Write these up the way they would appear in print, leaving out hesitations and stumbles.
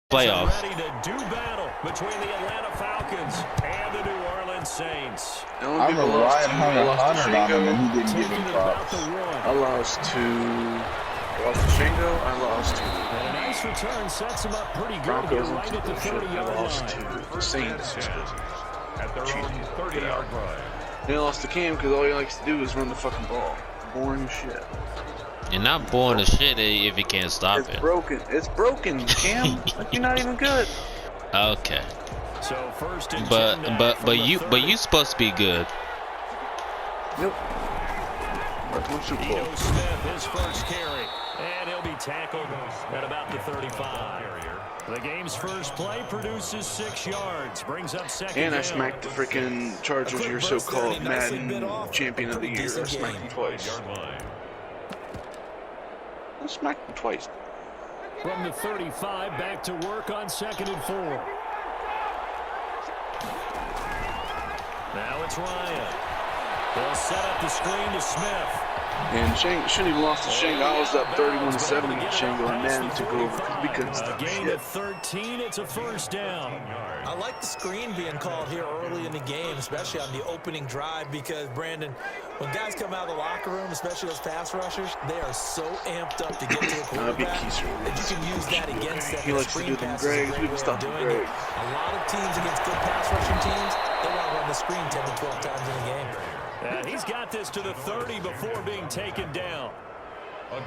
playoffs. Ready to do battle between the Atlanta Falcons and the New Orleans Saints. I remember Ryan hung 100 on him and he didn't give him props. I lost to Shingo. I lost to and a nice return sets him up pretty good. Broncos Right at the 30-yard I lost line. to the Saints. At their own 30-yard line. Then I lost to Cam because all he likes to do is run the fucking ball. Boring as shit. You're not boring as shit if you can't stop It's it. broken. It's broken, Cam. Like you're not even good. Okay. So first and But you supposed to be good. Nope. One Super Bowl. Ito Smith, his first carry, and he'll be tackled at about the 35. The game's first play produces 6 yards, brings up second And I down. smacked the freaking Chargers, your so-called Madden champion of the year. I smacked them twice. I smacked them twice. From the 35, back to work on 2nd and 4. Now it's Ryan. They'll set up the screen to Smith. And shouldn't even lost to Shango. I was up 31-7 against Shango, and then to go over because A gain of 13, it's a first down. I like the screen being called here early in the game, especially on the opening drive, because, Brandon, when guys come out of the locker room, especially those pass rushers, they are so amped up to get to the quarterback that you can use that against them. He likes to do them Gregs. We can stop the Gregs. A lot of teams against good pass rushing teams, they want to run the screen 10 to 12 times in a game. And he's got this to the 30 before being taken down.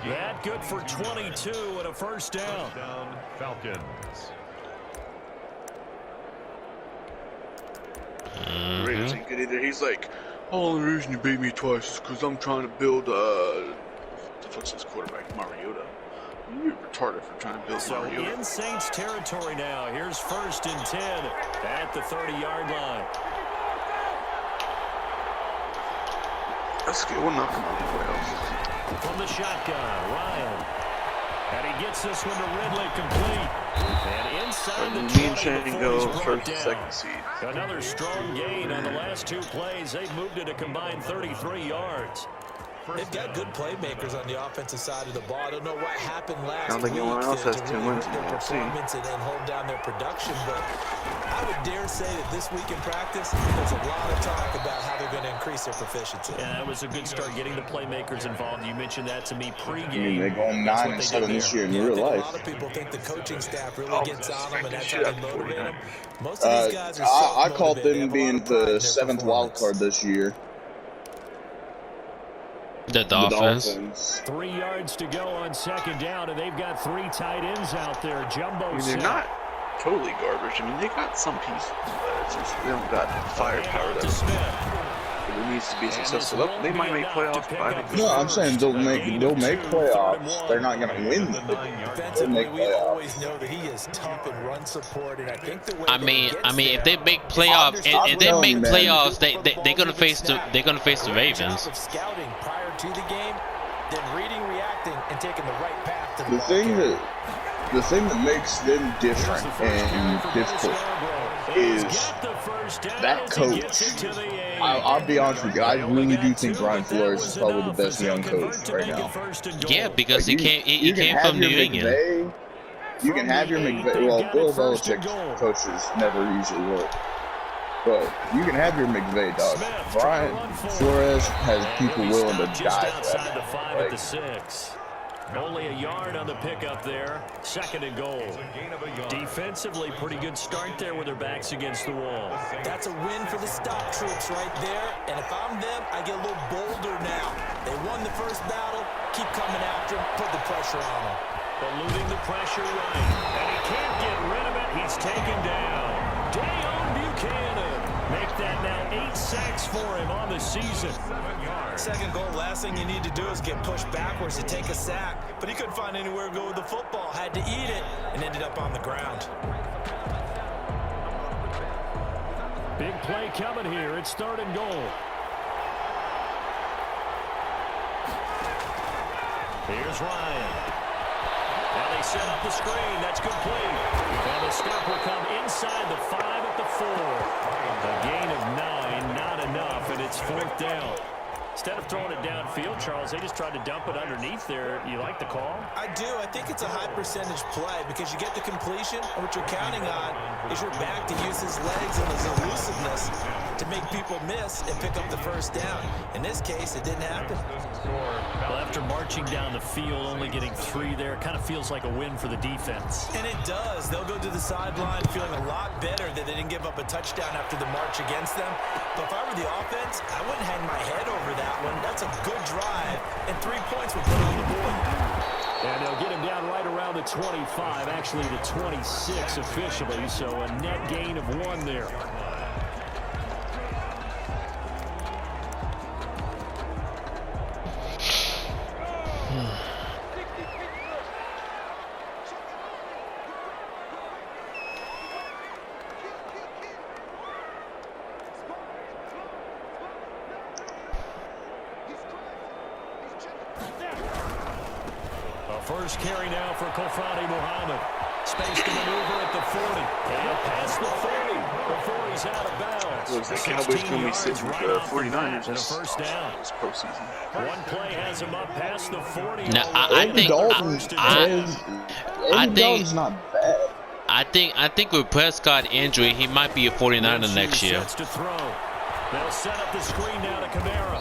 That good for 22 and a first down. Falcons. Raiders ain't good either. He's like, oh, the reason you beat me twice is because I'm trying to build the fuck's his quarterback, Mariota. You're retarded for trying to build Mariota. So in Saints territory now. Here's 1st and 10 at the 30-yard line. That's good. We're not going to the playoffs. From the shotgun, Ryan. And he gets this one to Ridley complete. And inside the 20 Shango, before he's brought first, down. second seed. Another strong gain on the last 2 plays. They've moved it a combined 33 yards. They've got good playmakers on the offensive side of the ball. I don't know what happened last I don't think week anyone else has to 10 really wins hurt in the their NFC. performance and then hold down their production, but I would dare say that this week in practice, there's a lot of talk about how they're going to increase their proficiency. Yeah, that was a good start getting the playmakers involved. You mentioned that to me pregame. I mean, they're going 9-7 this year in real I life. think a lot of people think the coaching staff really gets on them, and that's how they motivate them. Most of these guys are I called self-motivated. They them have a being lot of pride in the their 7th wild performance. card this year. The Dolphins. 3 yards to go on 2nd down, and they've got 3 tight ends out there. Jumbo I mean, set. they're not totally garbage. I mean, they got some pieces, but it's just they don't got the firepower To that Smith. it needs to be successful. They might make playoffs, but I think No, I'm saying they'll make playoffs. They're not going to win. They'll Defensively, make we playoffs. always know that he is tough in run support, and I think the way I that mean, he gets if there they make playoffs, if they telling make you, man. playoffs, they're gonna face the Great job Ravens. of scouting prior to the game, then reading, reacting, and taking the right path to the The ball thing carrier. that makes them different and difficult is that coach. I'll be honest with you. I really do think Brian Flores is probably the best young coach right now. Yeah, because he You can came have from your New England. McVay. You can have your McVay. Well, Bill Belichick coaches never usually work. But you can have your McVay, dog. Brian Flores has people willing to die for outside the that. 5 at the 6. Only a yard on the pickup there. 2nd and goal. Defensively, pretty good start there with their backs against the wall. That's a win for the stock troops right there. And if I'm them, I get a little bolder now. They won the first battle. Keep coming after them. Put the pressure on them. Eluding the pressure right. And he can't get rid of it. He's taken down. Dayon Buchanan. Make that now 8 sacks for him on the season. 2nd goal, last thing you need to do is get pushed backwards to take a sack. But he couldn't find anywhere to go with the football. Had to eat it and ended up on the ground. Big play coming here. It's 3rd and goal. Here's Ryan. Now they set up the screen. That's complete. And the stop will come inside the 5 at the 4. A gain of 9, not enough, and it's 4th down. Instead of throwing it downfield, Charles, they just tried to dump it underneath there. You like the call? I do. I think it's a high percentage play because you get the completion, and what you're counting on is your back to use his legs and his elusiveness to make people miss and pick up the first down. In this case, it didn't happen. Well, after marching down the field, only getting 3 there, kind of feels like a win for the defense. And it does. They'll go to the sideline feeling a lot better that they didn't give up a touchdown after the march against them. But if I were the offense, I wouldn't hang my head over that one. That's a good drive, and 3 points would put on the board. And they'll get him down right around the 25, actually the 26 officially, so a net gain of 1 there. First carry now for Kofrani Muhammad. Space to maneuver at the 40. And past the 40 before he's out of bounds. Looks like Cowboys going to be sitting with the 49ers and a first down. This postseason. One play has him up past the 40. Now, I think Dalton's not bad. I think with Prescott injury, he might be a 49er next year. To throw. They'll set up the screen now to Kamara.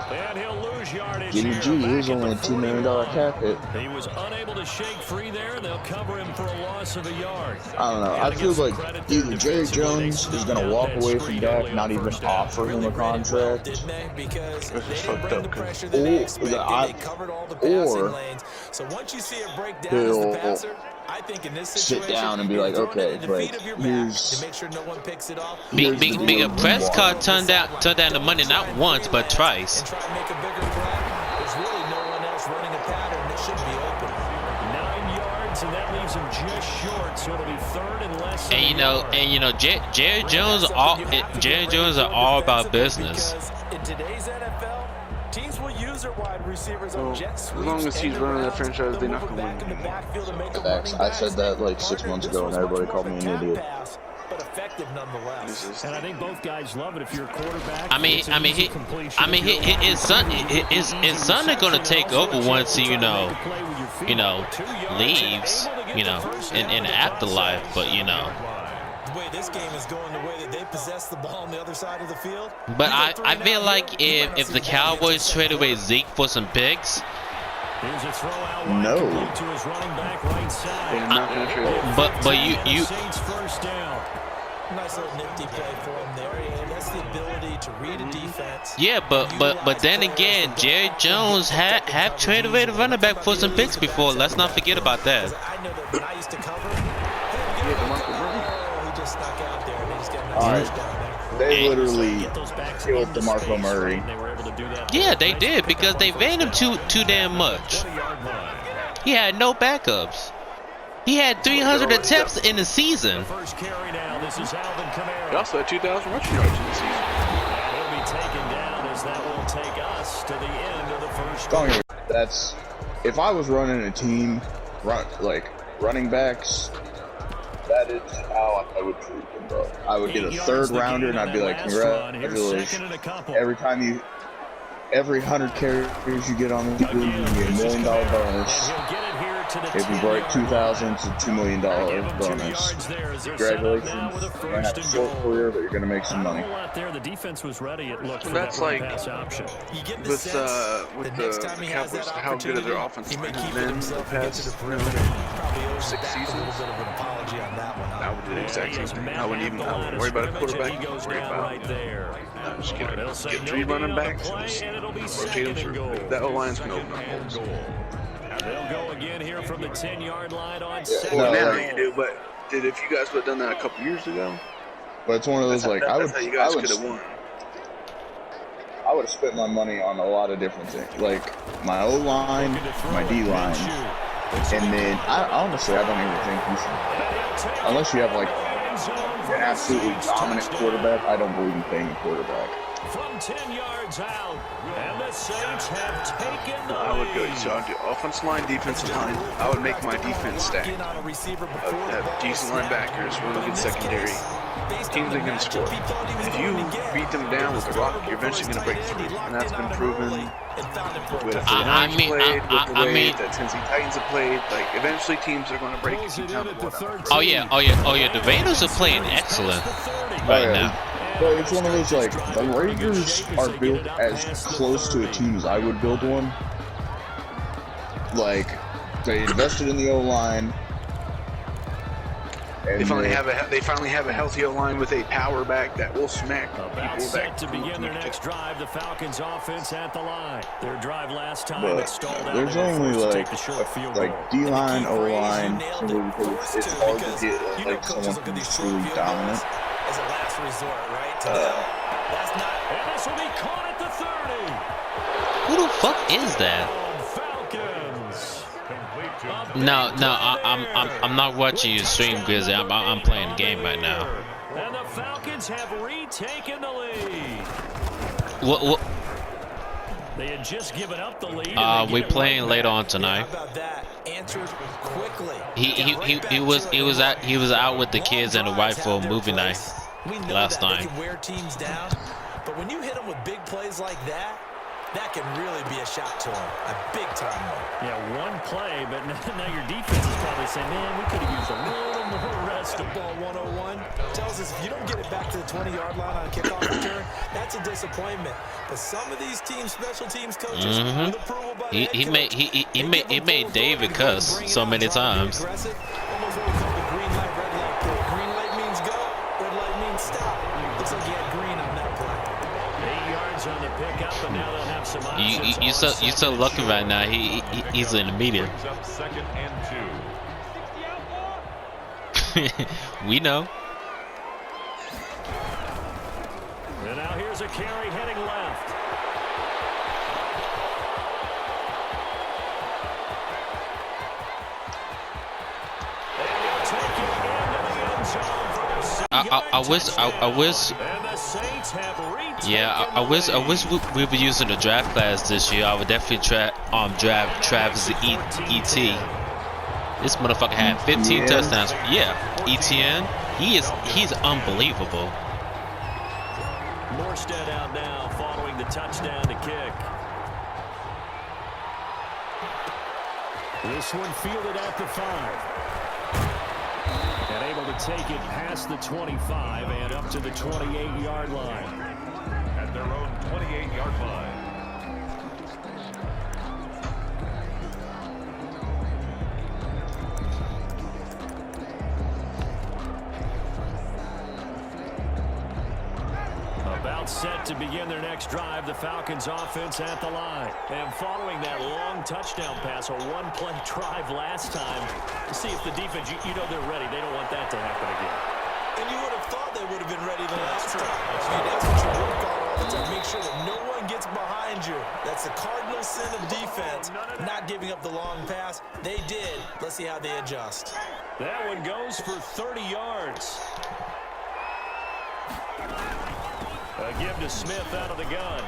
And he'll lose yardage. Jimmy G is only a $2 million cap hit. He was unable to shake free there. They'll cover him for a loss of a yard. I don't know. I feel like either Jerry Jones is going to walk away from Dak, not even offer him a contract, or I think in this sit down and be like, okay, like, here's Big Prescott turned down the money not once but twice. and try to make a bigger play. There's really no one else running a pattern that should be open. 9 yards, and that leaves him just short. So it'll be 3rd and less. And you know, Jerry Jones are all about business. In today's NFL, teams will use their wide receivers on jet sweeps. As long as he's running that franchise, they're not going to win. Facts. I said that like 6 months ago, and everybody called me an idiot. But effective nonetheless. And I think both guys love it if you're a quarterback. His son are gonna take over once he, leaves, in the afterlife. But The way this game is going, the way that they possess the ball on the other side of the field. But I feel like if the Cowboys trade away Zeke for some picks. Here's a throw out wide No. to his running back right side. They're not going to trade. But you Saints first down. Nice little nifty play for him there. And that's the ability to read a defense. yeah, but then again, Jerry Jones have traded away the running back for some picks before. Let's not forget about that. I know that when I used to cover, he just snuck out there and he just got a nice touchdown there. They literally killed DeMarco Murray. Yeah, they did because they paid him too damn much. He had no backups. He had 300 attempts in the season. First carry now. This is Alvin Kamara. He also had 2,000 rushing yards in the season. He'll be taken down as that will take us to the end of the first Don't quarter. get me, that's if I was running a team, like running backs. That is how I would treat them, bro. I would get a 3rd rounder, and I'd be like, congratulations. Every 100 carries you get on the team, you get $1 million bonus. If you break 2,000 to $2 million bonus. Congratulations. You're gonna have a short career, but you're gonna make some money. The defense was ready. It looked for That's that like pass option. with the Cowboys, how good their offensive line has been the past 6 seasons. I would do the exact same thing. I wouldn't even worry about a quarterback. Worry about just get 3 running backs and just rotate them through. That O-line's gonna open up holes. They'll go again here from the 10-yard line on Well, now you do, but if you guys would have done that a couple years ago? But it's one of those like I would have won. I would have spent my money on a lot of different things, like my O-line, my D-line, and then honestly I don't even think you should, unless you have like an absolutely dominant quarterback. I don't believe in paying a quarterback. From 10 yards out, and the Saints have taken the lead. I would go, so I'd do offensive line, defensive line. I would make my defense stack. I would have decent linebackers, really good secondary. Teams that can score. If you beat them down with the rock, you're eventually going to break through. And that's been proven with the Lions played, with the way that Tennessee Titans have played. Like, eventually teams are going to break if you count the ball. Oh yeah. The Raiders are playing excellent right now. But it's one of those, like, the Raiders are built as close to a team as I would build one. Like, they invested in the O-line. They finally have a healthy O-line with a power back that will smack people back. To begin their next drive, the Falcons offense at the line. Their drive last time but it stalled out. there's only like D-line, O-line, it's hard to get like someone who's truly dominant. As a last resort, right? To them. That's not. And this will be caught at the 30. Who the fuck is that? Falcons. No, I'm not watching you stream, Grizzly. I'm playing the game right now. And the Falcons have retaken the lead. What? They had just given up the lead. We playing later on tonight. How about that? Answered quickly. He was out with the kids and the wife for a movie night last night. They can wear teams down, but when you hit them with big plays like that, that can really be a shot to them, a big time one. Yeah, one play, but now your defense is probably saying, man, we could have used a little more rest. Ball 101 tells us if you don't get it back to the 20-yard line on a kickoff return, that's a disappointment. But some of these teams, special teams coaches, with approval by the he made David cuss so many times. Almost what we call the green light, red light play. Green light means go, red light means stop. Looks like he had green on that play. 8 yards on the pickup, and now they'll have some options. You so lucky right now. He's in the media. Second and 2. We know. And now here's a carry heading left. And he'll take it into the end zone for the 6 I wish. And the Saints have retaken I wish we were using the draft class this year. I would definitely draft Travis E.T. This motherfucker had 15 touchdowns. Yeah, ETN. He's unbelievable. Morstead out now following the touchdown to kick. This one fielded at the 5. And able to take it past the 25 and up to the 28-yard line. At their own 28-yard line. About set to begin their next drive, the Falcons offense at the line. And following that long touchdown pass, a one-play drive last time, to see if the defense, you know they're ready. They don't want that to happen again. And you would have thought they would have been ready the last time. That's what you work on all the time. Make sure that no one gets behind you. That's the cardinal sin of defense, not giving up the long pass. They did. Let's see how they adjust. That one goes for 30 yards. A give to Smith out of the gun.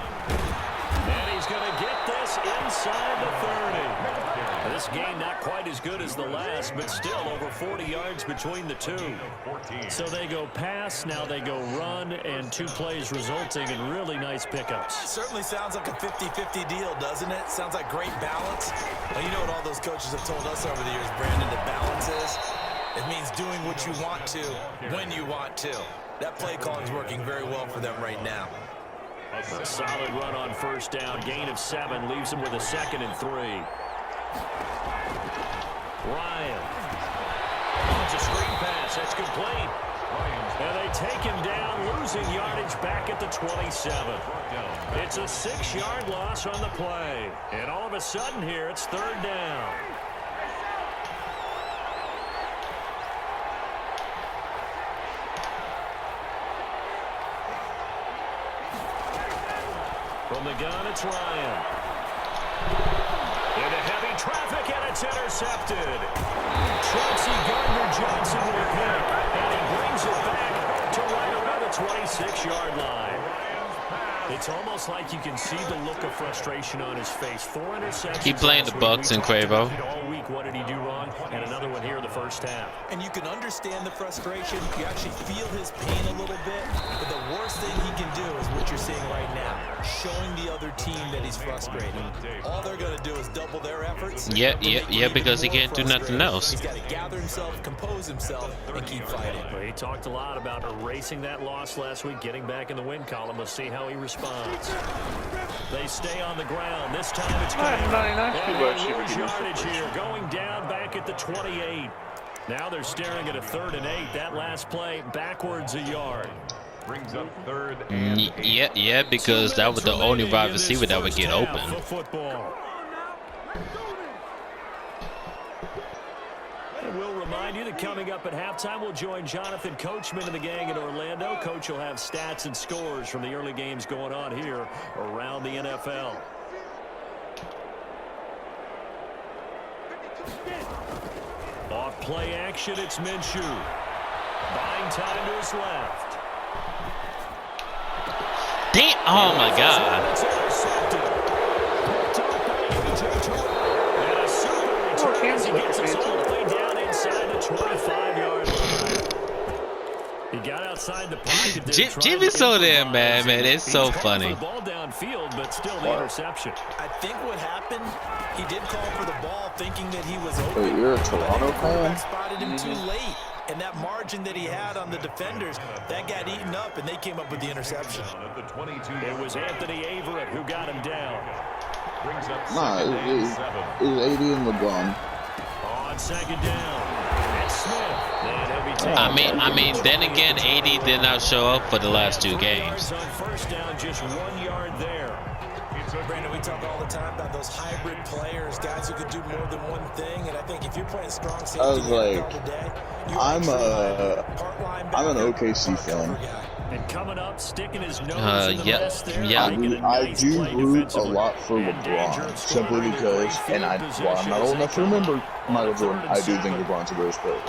And he's going to get this inside the 30. This game not quite as good as the last, but still over 40 yards between the two. So they go pass, now they go run, and 2 plays resulting in really nice pickups. Certainly sounds like a 50-50 deal, doesn't it? Sounds like great balance. Well, you know what all those coaches have told us over the years, Brandon, that balance is? It means doing what you want to when you want to. That play calling is working very well for them right now. A solid run on first down. Gain of 7 leaves them with a 2nd and 3. Ryan. It's a screen pass. That's complete. And they take him down, losing yardage back at the 27. It's a 6-yard loss on the play. And all of a sudden here, it's 3rd down. From the gun, it's Ryan. Into heavy traffic, and it's intercepted. Chauncey Gardner-Johnson with a pick, and he brings it back to right around the 26-yard line. It's almost like you can see the look of frustration on his face. 4 interceptions. Keep playing the Bucks and Quavo. All week, what did he do wrong? And another one here in the first half. And you can understand the frustration. You actually feel his pain a little bit. But the worst thing he can do is what you're seeing right now, showing the other team that he's frustrated. All they're going to do is double their efforts. Yeah, because he can't do nothing else. He's got to gather himself, compose himself, and keep fighting. Well, he talked a lot about erasing that loss last week, getting back in the win column. We'll see how he responds. They stay on the ground. This time it's yardage here, going down back at the 28. Now they're staring at a 3rd and 8. That last play backwards a yard. Brings up 3rd and 8. Yeah, because that was the only wide receiver that would get open. And we'll remind you that coming up at halftime, we'll join Jonathan Coachman and the gang in Orlando. Coach will have stats and scores from the early games going on here around the NFL. Off play action, it's Minshew. Buying time to his left. Damn! Oh my God! He gets us all the way down inside the 25-yard line. He got outside the pocket. Jimmy's so damn mad, man. It's so funny. Ball downfield, but still the interception. I think what happened, he did call for the ball thinking that he was open. Wait, you're a Toronto fan? Spotted him too late. And that margin that he had on the defenders, that got eaten up, and they came up with the interception. It was Anthony Averett who got him down. Nah, it was AD and LeBron. On 2nd down, it's Smith. I mean, then again, AD did not show up for the last 2 games. On 1st down, just 1 yard there. Brandon, we talk all the time about those hybrid players, guys who could do more than one thing. And I think if you're playing strong safety, I was like, I'm an OKC fan. And coming up, sticking his nose in the mess there. I do root a lot for LeBron, simply because, and while I'm not old enough to remember Michael Jordan, I do think LeBron's the greatest player.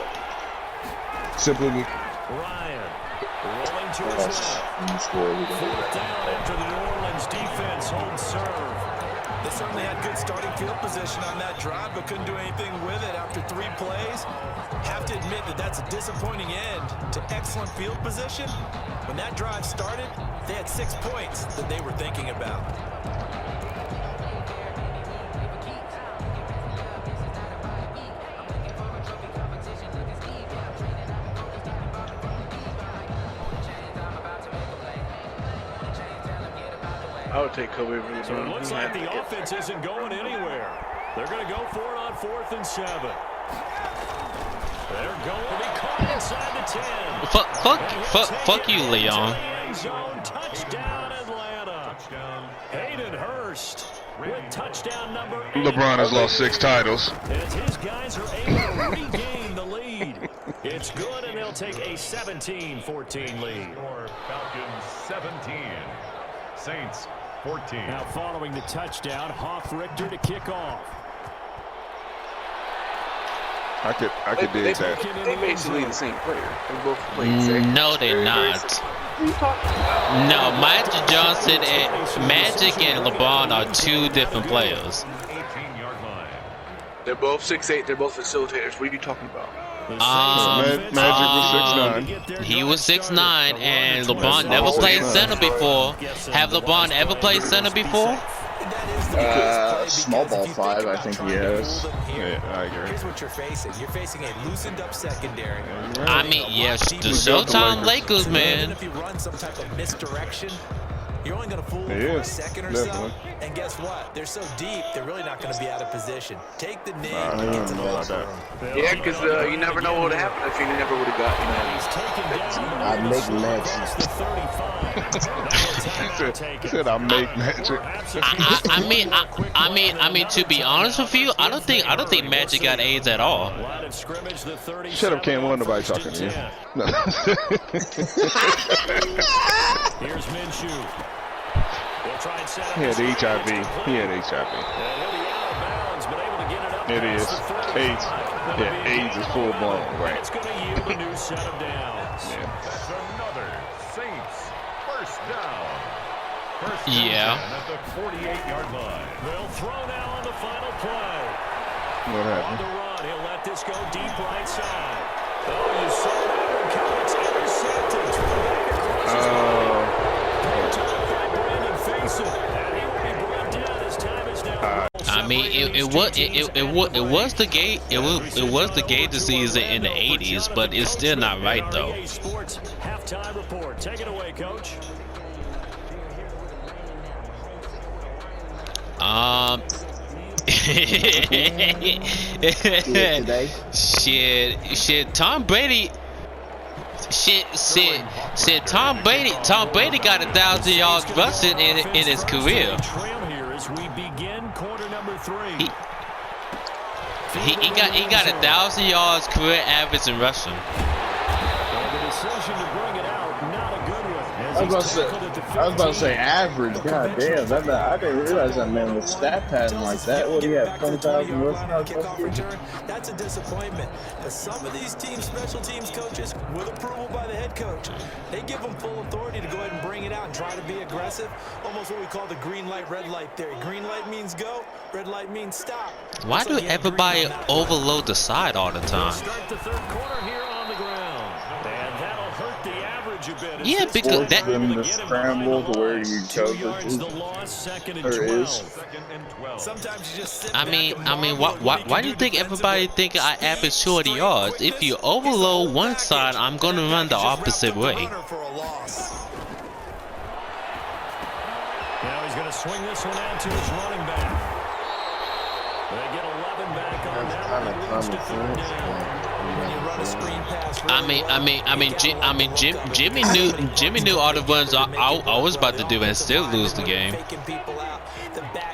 Simply because Ryan rolling to his left. 4th down after the New Orleans defense holds serve. They certainly had good starting field position on that drive, but couldn't do anything with it after 3 plays. Have to admit that that's a disappointing end to excellent field position. When that drive started, they had 6 points that they were thinking about. I would take Kobe over LeBron. So it looks like the offense isn't going anywhere. They're going to go for it on 4th and 7. They're going to be caught inside the 10. Fuck you, Leon. Touchdown, Atlanta. Hayden Hurst with touchdown number 8. LeBron has lost 6 titles. As his guys are able to regain the lead. It's good, and they'll take a 17-14 lead. Falcons 17, Saints 14. Now following the touchdown, Richter to kick off. I could dig that. They basically the same player. They both played second. No, they're not. What are you talking about? No, Magic Johnson and Magic and LeBron are 2 different players. 18-yard line. They're both 6'8". They're both facilitators. What are you talking about? Magic was 6'9". He was 6'9", and LeBron never played center before. Have LeBron ever played center before? Small ball 5, I think he has. Yeah, I agree. Here's what you're facing. You're facing a loosened up secondary. I mean, yes, the Showtime Lakers, man. If you run some type of misdirection, you're only going to fool them He for a is, second or definitely. so. And guess what? They're so deep, they're really not going to be out of position. Take the knee I and get don't to the know about locker that. room. Yeah, because you never know what would happen if you never would have got, I make magic. He said I make magic. I mean, to be honest with you, I don't think Magic got AIDS at all. Shut up, Cam. Won't nobody talking to you. No. Here's Minshew. He had HIV. He had HIV. It is. AIDS. Yeah, AIDS is full blown, right? It's going to yield a new set of downs. Yeah. That's another Saints first down. Yeah. At the 48-yard line. They'll throw now on the final play. What On happened? the run, he'll let this go deep right side. Oh, you saw that one coming. It's intercepted. Brandon Faison. And he will be brought down as time is now. I mean, it was the gate. It was the Gator season in the '80s, but it's still not right though. Sports halftime report. Take it away, Coach. Shit. Tom Brady. Shit. Tom Brady got 1,000 yards rushing in his career. Trail here as we begin quarter number 3. He got 1,000 yards career average in rushing. The decision to bring it out, not a good one. I was about to say average. God damn, I didn't realize that man was stat padding like that. What do you have? 20,000 rushing? That's a disappointment. But some of these teams, special teams coaches, with approval by the head coach, they give them full authority to go ahead and bring it out and try to be aggressive. Almost what we call the green light, red light theory. Green light means go, red light means stop. Why do everybody overload the side all the time? Start the third quarter here on the ground. And that'll hurt the average a bit. Yeah, because that. Them to scramble to where you chose it. Or is. Sometimes you just sit I mean, why do you think everybody think I average 200 yards? If you overload one side, I'm gonna run the opposite way. Now he's going to swing this one out to his running back. They get 11 back on that one. Leads to third down. Jimmy knew all the runs I was about to do and still lose the game.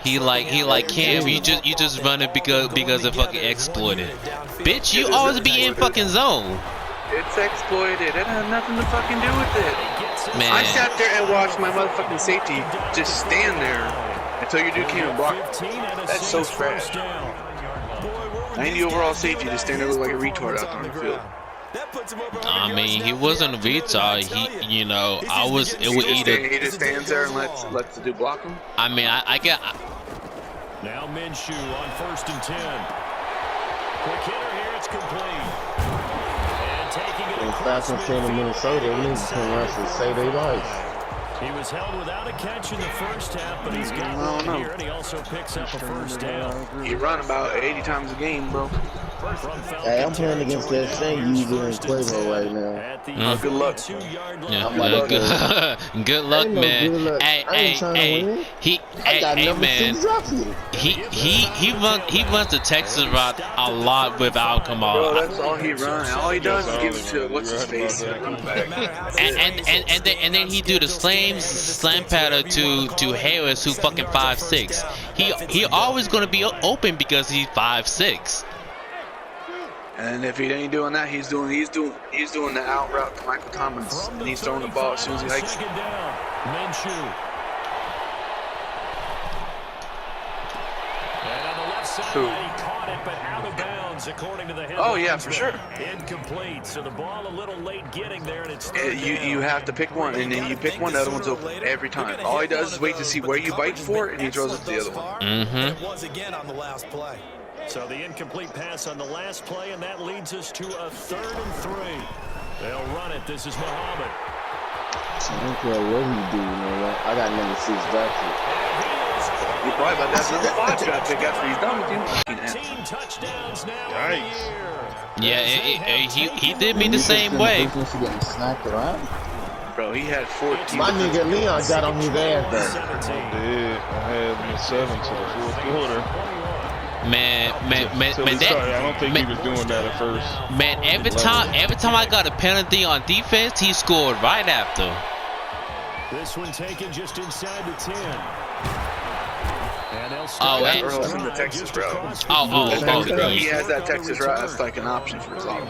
He like Cam, you just run it because it fucking exploited. Bitch, you always be in fucking zone. It's exploited. It had nothing to fucking do with it. Man. I sat there and watched my motherfucking safety just stand there until your dude came and blocked. That's so trash. 90 overall safety just stand there look like a retard out there on the field. I mean, he wasn't a retard. He it would either. He just stands there and lets the dude block him. I mean, I get. Now Minshew on 1st and 10. Quick hitter here, it's complete. And taking it across Falcons in Minnesota, we need to rush to save their life. He was held without a catch in the first half, but he's got one here, and he also picks up a first down. He run about 80 times a game, bro. Hey, I'm playing against that thing you doing Quavo right now. Good luck. Good luck, man. Good luck. Hey, man. He runs the Texas route a lot without Kamal. Bro, that's all he runs. All he does is give it to what's his face. And then he do the slam pattern to Harris, who fucking 5'6". He always gonna be open because he's 5'6". And if he ain't doing that, he's doing the out route to Michael Thomas, and he's throwing the ball as soon as he hikes it. Minshew. And on the left side, he caught it, but out of bounds, according to the head. Oh yeah, for sure. Incomplete. So the ball a little late getting there, and it's you have to pick one, and then you pick one, the other one's open every time. All he does is wait to see where you bite for, and he throws it to the other one. It was again on the last play. So the incomplete pass on the last play, and that leads us to a 3rd and 3. They'll run it. This is Muhammad. I don't care what he do, man. I got number 6 drafted. He probably about that number 5 draft pick after he's done with you. 13 touchdowns now on the year. Yeah, he did me the same way. Bro, he had 14. My nigga Leon got on his ass though. I had him 7 to the 4th quarter. Man, I don't think he was doing that at first. Man, every time I got a penalty on defense, he scored right after. This one taken just inside the 10. And they'll that Earl's in the Texas route. He has that Texas route. That's like an option for his auto.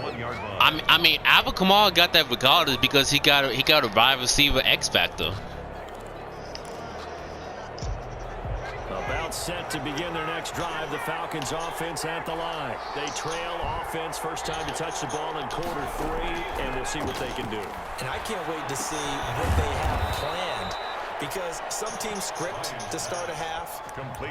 I mean, Alvin Kamara got that regardless because he got a wide receiver X factor. About set to begin their next drive. The Falcons offense at the line. They trail offense. First time to touch the ball in quarter 3, and we'll see what they can do. And I can't wait to see what they have planned because some teams script to start a half.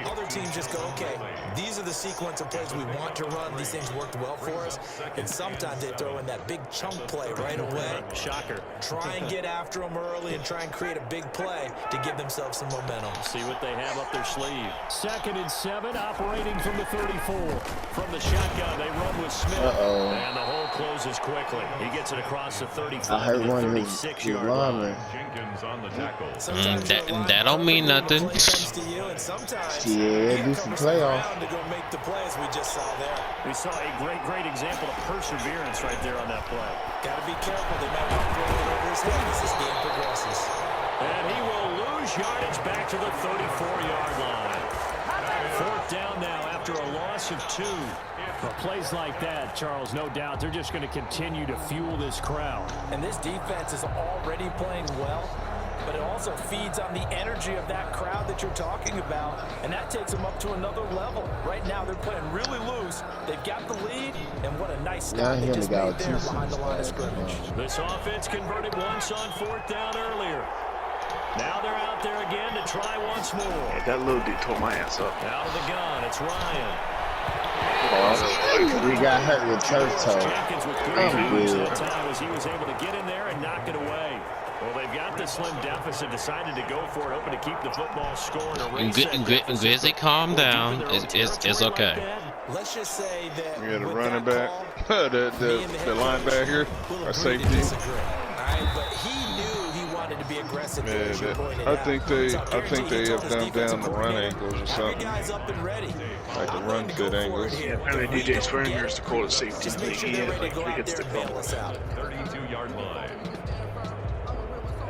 Other teams just go, okay, these are the sequence of plays we want to run. These things worked well for us. And sometimes they throw in that big chunk play right away. Shocker. Try and get after them early and try and create a big play to give themselves some momentum. See what they have up their sleeve. 2nd and 7, operating from the 34. From the shotgun, they run with Smith. And the hole closes quickly. He gets it across the 35. I heard one of 36-yard line. Jenkins on the tackle. That don't mean nothing. Yeah, do some playoffs. To go make the plays we just saw there. We saw a great example of perseverance right there on that play. Got to be careful. They might want to throw it over his head as this game progresses. And he will lose yardage back to the 34-yard line. 4th down now after a loss of 2. But plays like that, Charles, no doubt, they're just going to continue to fuel this crowd. And this defense is already playing well, but it also feeds on the energy of that crowd that you're talking about, and that takes them up to another level. Right now, they're playing really loose. They've got the lead, and what a nice start they just made there behind the line of scrimmage. This offense converted once on 4th down earlier. Now they're out there again to try once more. Yeah, that little dude tore my ass up. Out of the gun, it's Ryan. We got hurt with turf toe. Jenkins with good use that time as he was able to get in there and knock it away. Well, they've got the slim deficit, decided to go for it, hoping to keep the football scoring. Grizzly, calm down. It's okay. Let's just say that we got a running back, the linebacker, our safety. But he knew he wanted to be aggressive. Yeah, I think they have dumbed down the run angles or something. Like the run fit angles. Apparently DJ Springer is the coldest safety in the league. He hits the ball. 32-yard line.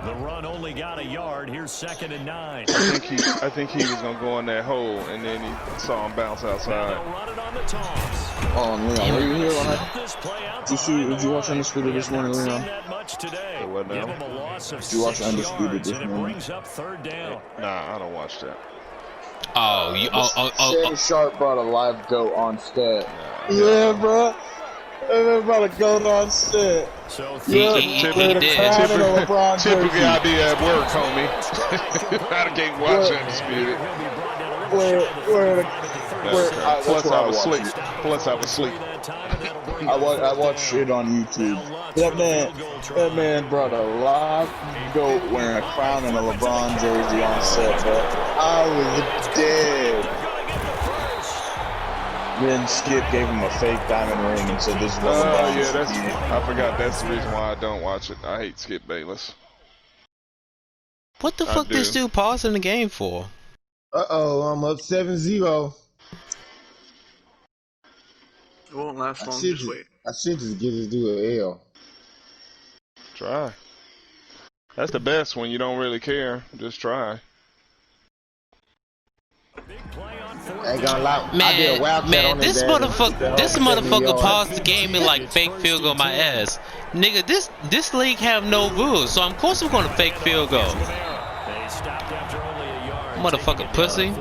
The run only got a yard. Here's 2nd and 9. I think he was gonna go in that hole, and then he saw him bounce outside. Oh, Leon, were you here when did you watch Undisputed this morning, Leon? What now? Did you watch Undisputed this morning? Nah, I don't watch that. Shannon Sharp brought a live goat on set. Yeah, bro. They brought a goat on set. So he did. Typically, I be at work, homie. I can't watch Undisputed. Plus, I was asleep. I watched shit on YouTube. That man brought a live goat wearing a crown and a LeBron jersey on set, bro. I was dead. Then Skip gave him a fake diamond ring and said this is what LeBron I forgot that's the reason why I don't watch it. I hate Skip Bayless. What the fuck this dude pausing the game for? I'm up 7-0. It won't last long, just wait. I should just get this dude an L. Try. That's the best when you don't really care. Just try. Ain't gonna lie. Man, this motherfucker paused the game and like fake field goal my ass. Nigga, this league have no rules, so of course I'm gonna fake field goal. Motherfucker pussy.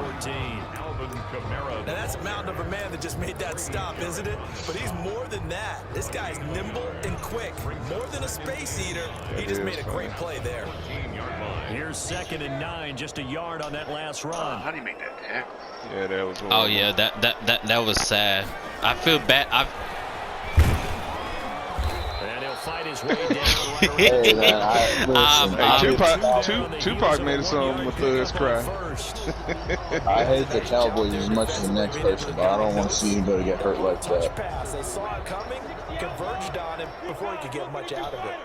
Now that's a mountain of a man that just made that stop, isn't it? But he's more than that. This guy's nimble and quick. More than a space eater. He just made a great play there. Here's 2nd and 9, just a yard on that last run. How do you make that tackle? Yeah, that was. Oh yeah, that was sad. I feel bad. And he'll fight his way down. Tupac made a song with his cry. I hate the Cowboys as much as the next person, but I don't want to see anybody get hurt like that. They saw it coming, converged on him before he could get much out of it.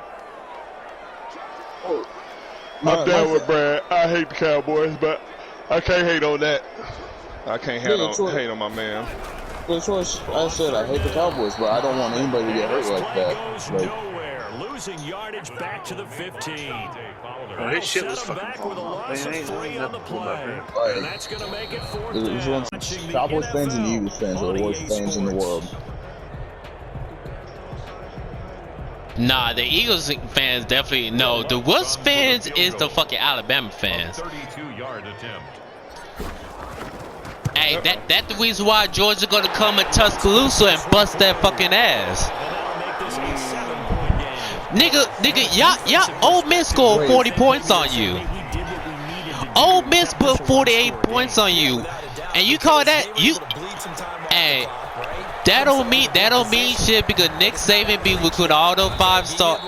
I'm down with Brad. I hate the Cowboys, but I can't hate on that. I can't hate on my man. I said I hate the Cowboys, but I don't want anybody to get hurt like that. Like, losing yardage back to the 15. Oh, his shit was fucking falling off. Man, ain't nothing cool about that. And that's going to make it 4th down. Cowboys fans and Eagles fans are the worst fans in the world. Nah, the Eagles fans definitely no. The worst fans is the fucking Alabama fans. 32-yard attempt. Hey, that the reason why Georgia gonna come in Tuscaloosa and bust that fucking ass. Nigga, y'all Ole Miss scored 40 points on you. Ole Miss put 48 points on you, and you call that you? Hey, that don't mean shit because Nick Saban be with all those 5-star.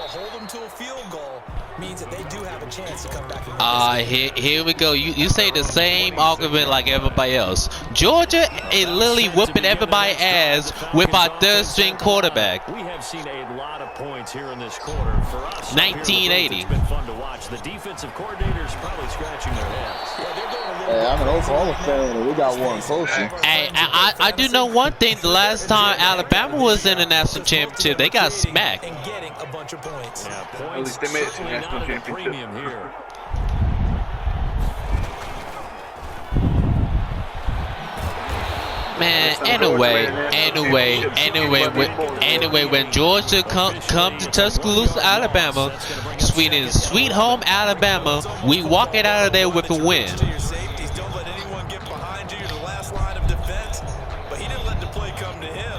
Here we go. You say the same argument like everybody else. Georgia is literally whooping everybody's ass with our third-string quarterback. We have seen a lot of points here in this quarter. For us, 1980. It's been fun to watch. The defensive coordinators probably scratching their heads. Hey, I'm an Oklahoma fan, and we got one closer. Hey, I do know one thing. The last time Alabama was in the national championship, they got smacked. And getting a bunch of points. Yeah, At points least they made it to the certainly national not at a championship. premium here. Man, anyway, when Georgia come to Tuscaloosa, Alabama, sweet home Alabama, we walk it out of there with a win.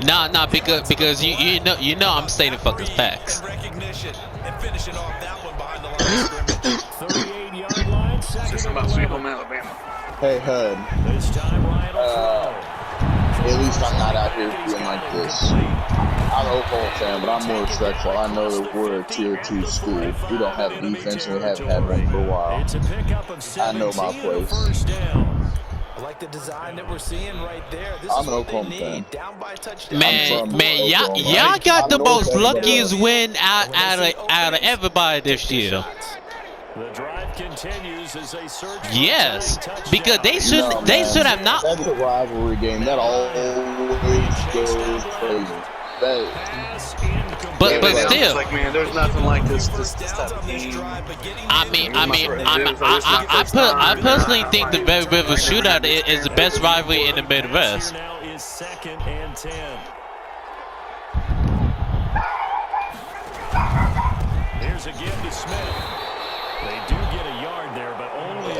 Nah, because you know I'm saying the fucking facts. 38-yard line, second It's and about Sweet 11. Home Alabama. Hey, Hud. This time Ryan will throw. At least I'm not out here feeling like this. I'm an Oklahoma fan, but I'm more respectful. I know that we're a tier 2 school. We don't have defense, and we haven't had one for a while. It's a pickup of I know my 17 and a place. first down. I like the design that we're seeing right there. This I'm is an what they Oklahoma fan. need. Down by a touchdown. Man, from y'all Oklahoma. got the I know most everybody luckiest else. win out of everybody this year. The drive continues as they search for Yes, a touchdown. because they should have not. That's a rivalry game. That always goes crazy. Pass incomplete. But Yeah, I'm still, just like, man, there's nothing like this type of game. I personally think the Red River Shootout is the best rivalry in the Midwest. Now is 2nd and 10. Here's a give to Smith. They do get a yard there, but only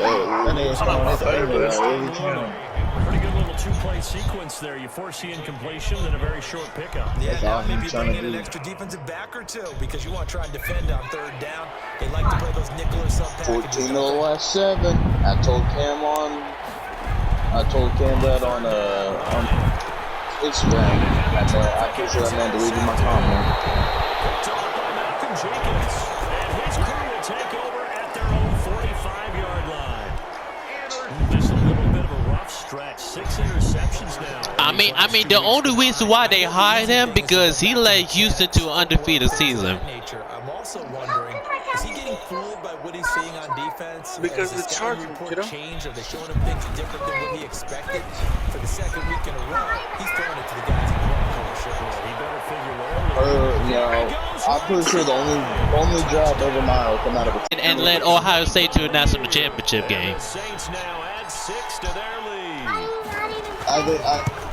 pretty good little two-play sequence there. You foresee incompletion and a very short pickup. Yeah, That's all now maybe I'm trying to bring in an do. extra defensive back or two because you want to try and defend on 3rd down. They like to play those nickel or sub packages. 14 to the last 7. I told Cam that on Instagram. I can sure I'm deleting my comment. Picked off by Malcolm Jenkins. And his crew will take over at their own 45-yard line. Just a little bit of a rough stretch. 6 interceptions now. I mean, the only reason why they hired him because he led Houston to an undefeated season. I'm also wondering, is he getting fooled by what he's seeing on defense? Because Has the it's scouting hard, report kiddo. changed? Are they showing him things different than what he expected? For the 2nd week in a row, he's throwing it to the guys in the wrong corner. He better figure where. I'm pretty sure the only job over mine will come out of it. And led Ohio State to a national championship game. The Saints now add 6 to their lead. I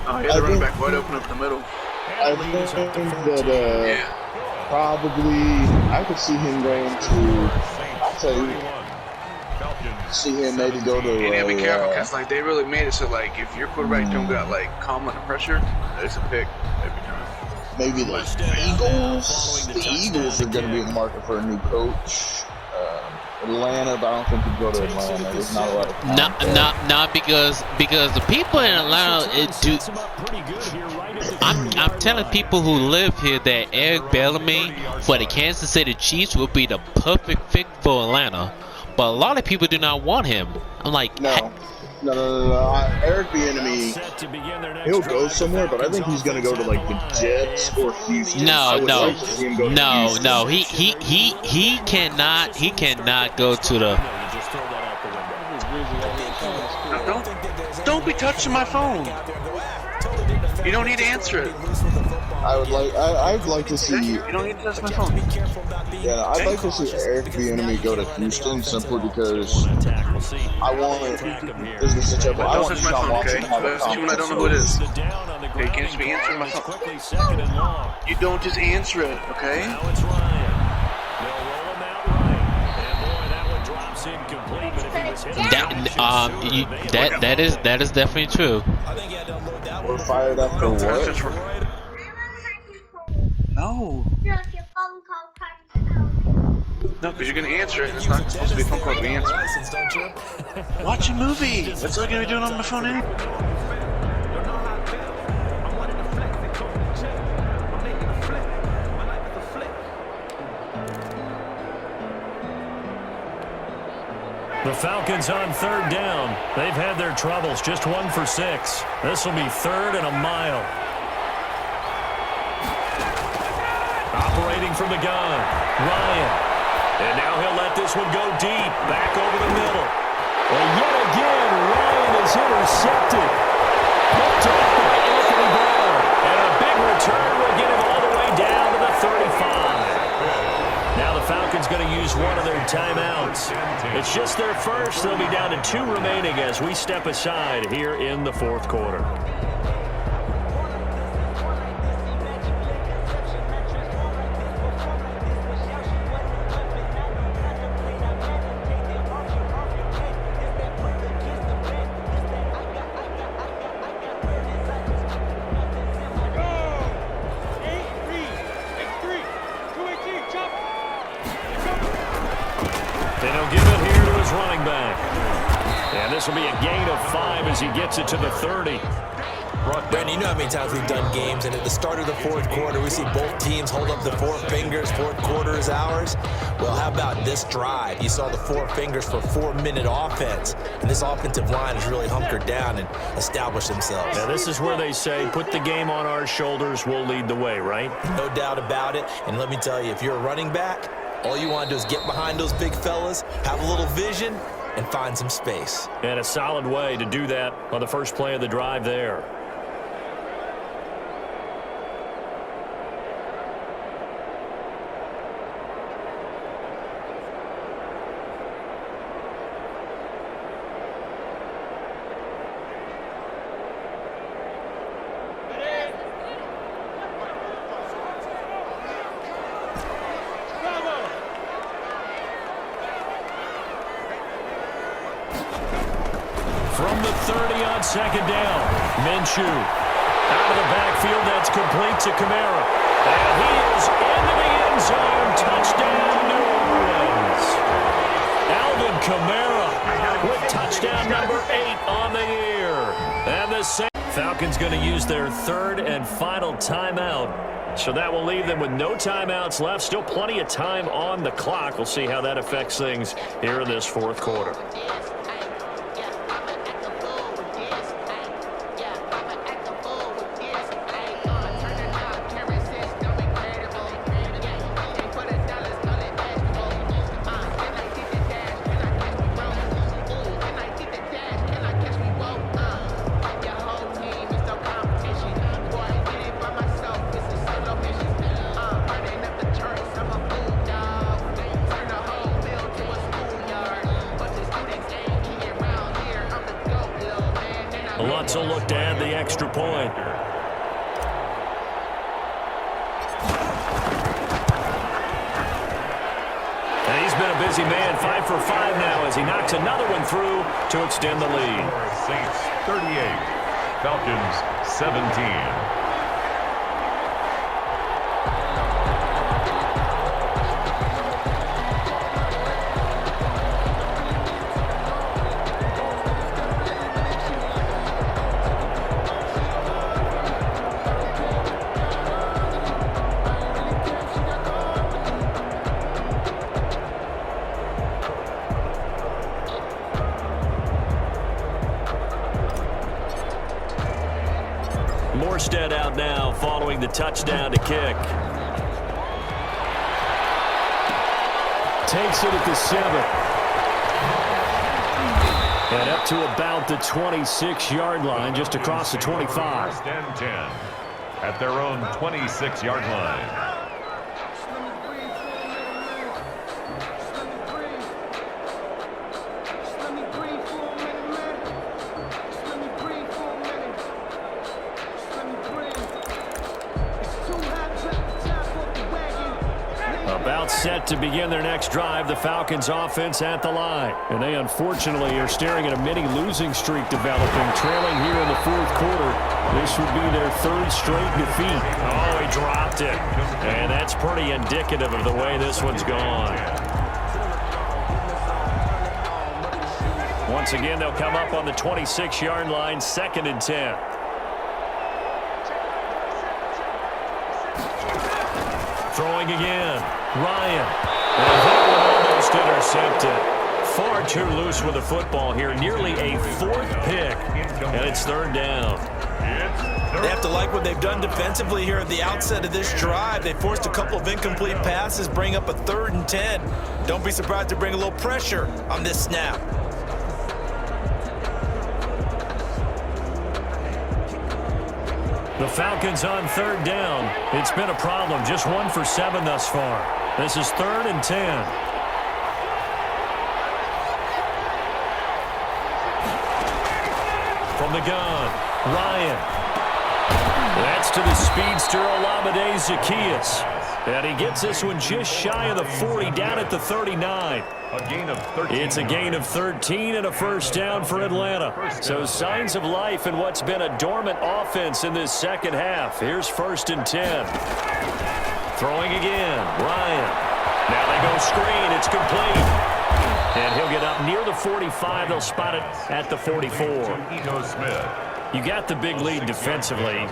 Oh, yeah, the running back wide open up the middle. think that probably I could see him going to. I'll tell you, see him maybe go to. You need to be careful because like they really made it so like if your quarterback don't got like calm under pressure, it's a pick every time. Maybe the Eagles. The Eagles are going to be in the market for a new coach. Atlanta, but I don't think he'd go to Atlanta. There's not a lot of talent. Not because the people in Atlanta I'm telling people who live here that Eric Bellamy for the Kansas City Chiefs would be the perfect fit for Atlanta, but a lot of people do not want him. I'm like, No. Eric Bieniemy, he'll go somewhere, but I think he's going to go to like the Jets or Houston. No. Houston. He cannot go to the. Now, don't be touching my phone. You don't need to answer it. I'd like to see. You don't need to touch my phone. Yeah, I'd like to see Eric Bieniemy go to Houston simply because I want Don't touch my phone, okay? Especially when I don't know who it is. Okay, you can't just be answering my phone. You don't just answer it, okay? Now it's Ryan. They'll roll him out right. And boy, that one drops incomplete. But if he was hit That is definitely true. we're fired up for what? No. Look, your phone call comes out. No, because you're going to answer it. It's not supposed to be a phone call to be answered. Watch a movie. That's all I'm going to be doing on my phone anyway. The Falcons on third down. They've had their troubles. Just 1 for 6. This will be 3rd and a mile. Operating from the gun, Ryan. And now he'll let this one go deep. Back over the middle. And yet again, Ryan is intercepted. Picked up by Anthony Brown. And a big return will get him all the way down to the 35. Now the Falcons going to use one of their timeouts. It's just their first. They'll be down to 2 remaining as we step aside here in the 4th quarter. This will be a gain of 5 as he gets it to the 30. Brandon, you know how many times we've done games, and at the start of the 4th quarter, we see both teams hold up the 4 fingers, 4th quarter is ours. Well, how about this drive? You saw the 4 fingers for 4-minute offense, and this offensive line has really hunkered down and established themselves. Now, this is where they say, put the game on our shoulders, we'll lead the way, right? No doubt about it, and let me tell you, if you're a running back, all you want to do is get behind those big fellas, have a little vision, and find some space. And a solid way to do that on the first play of the drive there. From the 30 on second down, Minshew out of the backfield. That's complete to Kamara. And he is into the end zone. Touchdown, New Orleans. Alvin Kamara with touchdown number 8 on the year. And the Falcons going to use their 3rd and final timeout. So that will leave them with no timeouts left. Still plenty of time on the clock. We'll see how that affects things here in this 4th quarter. Lutz will look to add the extra point. And he's been a busy man, 5 for 5 now as he knocks another one through to extend the lead. Saints 38, Falcons 17. Morstead out now following the touchdown to kick. Takes it at the 7. And up to about the 26-yard line, just across the 25. First and 10 at their own 26-yard line. About set to begin their next drive, the Falcons offense at the line. And they unfortunately are staring at a mini losing streak developing, trailing here in the 4th quarter. This would be their 3rd straight defeat. Oh, he dropped it. And that's pretty indicative of the way this one's gone. Once again, they'll come up on the 26-yard line, 2nd and 10. Throwing again. Ryan. And that one almost intercepted. Far too loose with the football here. Nearly a 4th pick. And it's 3rd down. They have to like what they've done defensively here at the outset of this drive. They forced a couple of incomplete passes, bring up a 3rd and 10. Don't be surprised to bring a little pressure on this snap. The Falcons on 3rd down. It's been a problem. Just 1 for 7 thus far. This is 3rd and 10. From the gun, Ryan. That's to the speedster Olamide Zaccheaus. And he gets this one just shy of the 40, down at the 39. A gain of 13. It's a gain of 13 and a 1st down for Atlanta. So signs of life in what's been a dormant offense in this 2nd half. Here's 1st and 10. Throwing again, Ryan. Now they go screen. It's complete. And he'll get up near the 45. They'll spot it at the 44. Smith. You got the big lead defensively.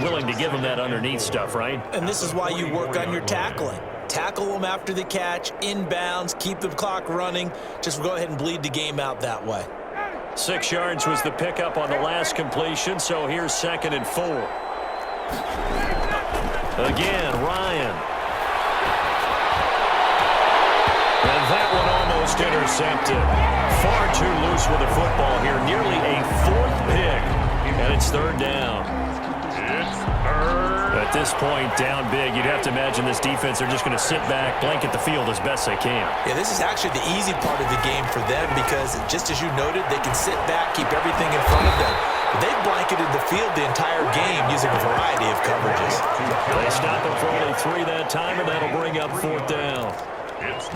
Willing to give him that underneath stuff, right? And this is why you work on your tackling. Tackle them after the catch, inbounds, keep the clock running. Just go ahead and bleed the game out that way. 6 yards was the pickup on the last completion, so here's 2nd and 4. Again, Ryan. And that one almost intercepted. Far too loose with the football here. Nearly a 4th pick. And it's 3rd down. At this point, down big, you'd have to imagine this defense, they're just going to sit back, blanket the field as best they can. Yeah, this is actually the easy part of the game for them because, just as you noted, they can sit back, keep everything in front of them. But they've blanketed the field the entire game using a variety of coverages. They stop it for only 3 that time, and that'll bring up 4th down.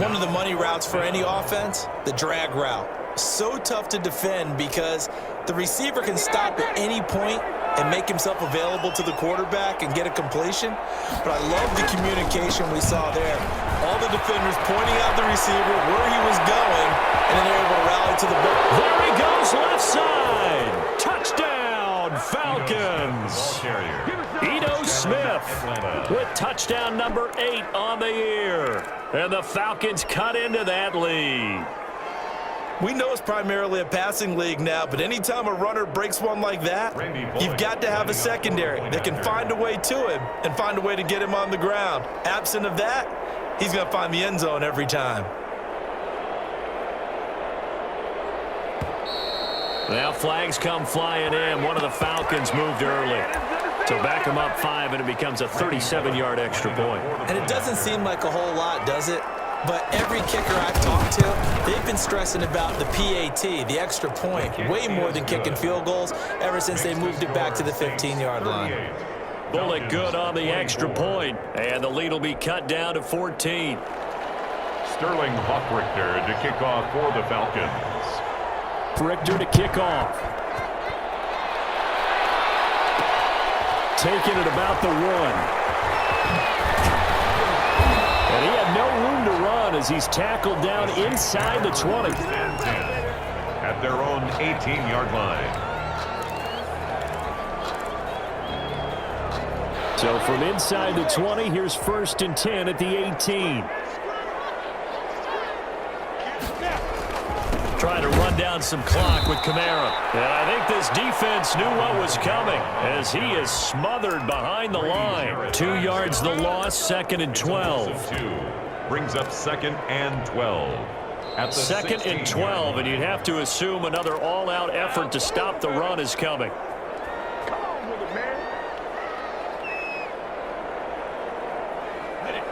One of the money routes for any offense, the drag route. So tough to defend because the receiver can stop at any point and make himself available to the quarterback and get a completion. But I love the communication we saw there. All the defenders pointing out the receiver, where he was going, and then they're able to rally to the ball. There he goes, left side. Touchdown, Falcons. Ito Smith with touchdown number 8 on the year. And the Falcons cut into that lead. We know it's primarily a passing league now, but anytime a runner breaks one like that, you've got to have a secondary that can find a way to him and find a way to get him on the ground. Absent of that, he's going to find the end zone every time. Now flags come flying in. One of the Falcons moved early. So back them up 5, and it becomes a 37-yard extra point. And it doesn't seem like a whole lot, does it? But every kicker I've talked to, they've been stressing about the PAT, the extra point, way more than kicking field goals ever since they moved it back to the 15-yard line. Bullet good on the extra point, and the lead will be cut down to 14. Sterling Hockrichter to kick off for the Falcons. Richter to kick off. Taking it about the 1. And he had no room to run as he's tackled down inside the 20. At their own 18-yard line. So from inside the 20, here's 1st and 10 at the 18. Trying to run down some clock with Kamara. And I think this defense knew what was coming as he is smothered behind the line. 2 yards the loss, 2nd and 12. Brings up 2nd and 12. At the 2nd and 12, and you'd have to assume another all-out effort to stop the run is coming.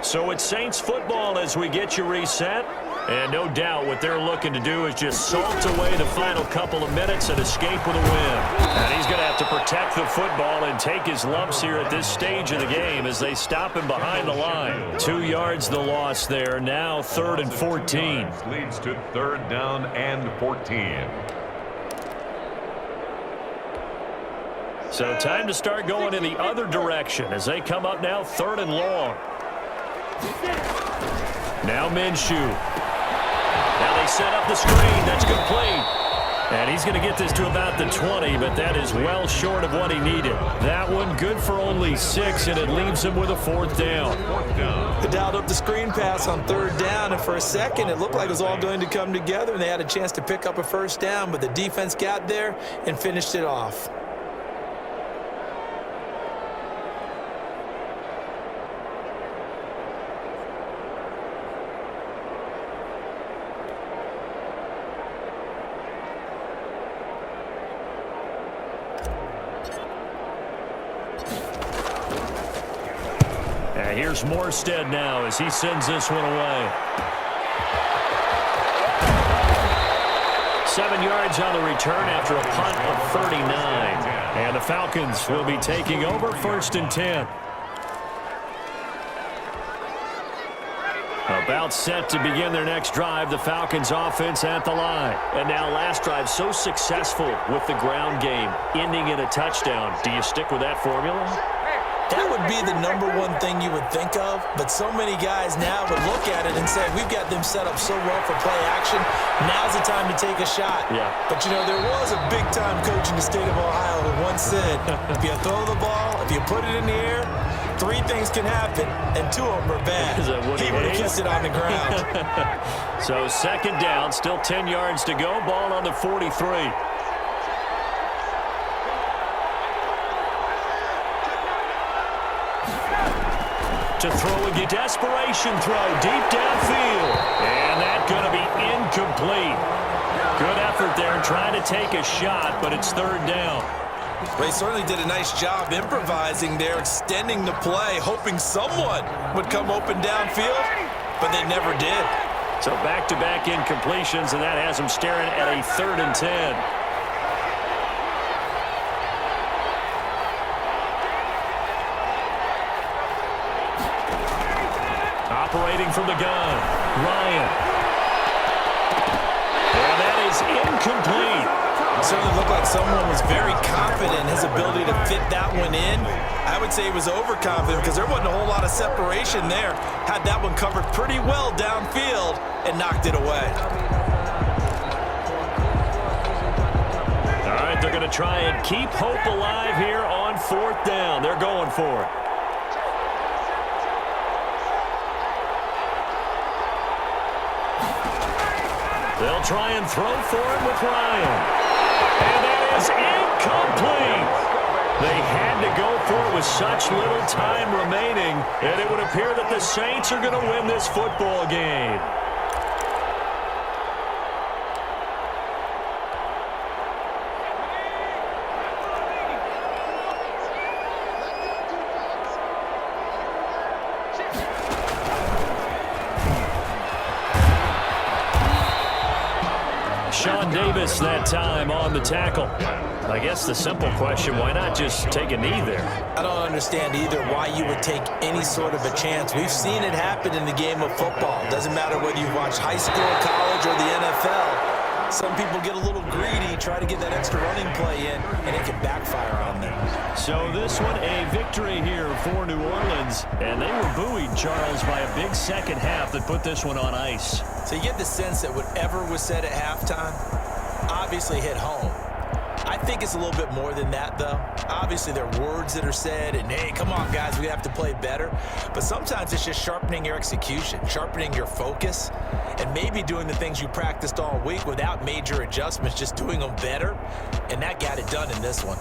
So it's Saints football as we get you reset. And no doubt what they're looking to do is just salt away the final couple of minutes and escape with a win. And he's going to have to protect the football and take his lumps here at this stage of the game as they stop him behind the line. 2 yards the loss there. Now 3rd and 14. Leads to 3rd down and 14. So time to start going in the other direction as they come up now 3rd and long. Now Minshew. Now they set up the screen. That's complete. And he's going to get this to about the 20, but that is well short of what he needed. That one good for only 6, and it leaves him with a 4th down. They dialed up the screen pass on 3rd down, and for a second it looked like it was all going to come together, and they had a chance to pick up a 1st down, but the defense got there and finished it off. Here's Morstead now as he sends this one away. 7 yards on the return after a punt of 39. And the Falcons will be taking over 1st and 10. About set to begin their next drive, the Falcons offense at the line. And now last drive so successful with the ground game, ending in a touchdown. Do you stick with that formula? That would be the #1 thing you would think of, but so many guys now would look at it and say, we've got them set up so well for play action, now's the time to take a shot. Yeah. But, you know, there was a big-time coach in the state of Ohio who once said, if you throw the ball, if you put it in the air, 3 things can happen, and 2 of them are bad. He would have kissed it on the ground. So 2nd down, still 10 yards to go, ball on the 43. To throw again, desperation throw deep downfield, and that's going to be incomplete. Good effort there trying to take a shot, but it's 3rd down. They certainly did a nice job improvising there, extending the play, hoping someone would come open downfield, but they never did. So back-to-back incompletions, and that has them staring at a 3rd and 10. Operating from the gun, Ryan. And that is incomplete. It certainly looked like someone was very confident in his ability to fit that one in. I would say he was overconfident because there wasn't a whole lot of separation there. Had that one covered pretty well downfield and knocked it away. All right, they're going to try and keep hope alive here on 4th down. They're going for it. They'll try and throw for it with Ryan. And that is incomplete. They had to go for it with such little time remaining, and it would appear that the Saints are going to win this football game. Sean Davis that time on the tackle. I guess the simple question, why not just take a knee there? I don't understand either why you would take any sort of a chance. We've seen it happen in the game of football. Doesn't matter whether you watch high school, college, or the NFL. Some people get a little greedy, try to get that extra running play in, and it can backfire on them. So this one, a victory here for New Orleans. And they were buoyed, Charles, by a big second half that put this one on ice. So you get the sense that whatever was said at halftime obviously hit home. I think it's a little bit more than that, though. Obviously, there are words that are said, and, hey, come on, guys, we have to play better. But sometimes it's just sharpening your execution, sharpening your focus, and maybe doing the things you practiced all week without major adjustments, just doing them better, and that got it done in this one.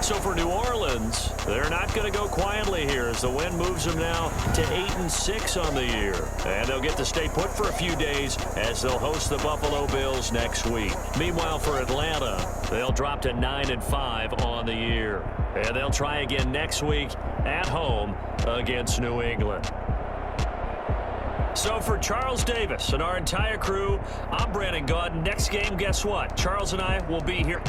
So for New Orleans, they're not going to go quietly here as the win moves them now to 8-6 on the year. And they'll get to stay put for a few days as they'll host the Buffalo Bills next week. Meanwhile, for Atlanta, they'll drop to 9-5 on the year. And they'll try again next week at home against New England. So for Charles Davis and our entire crew, I'm Brandon Gaudin. Next game, guess what? Charles and I will be here.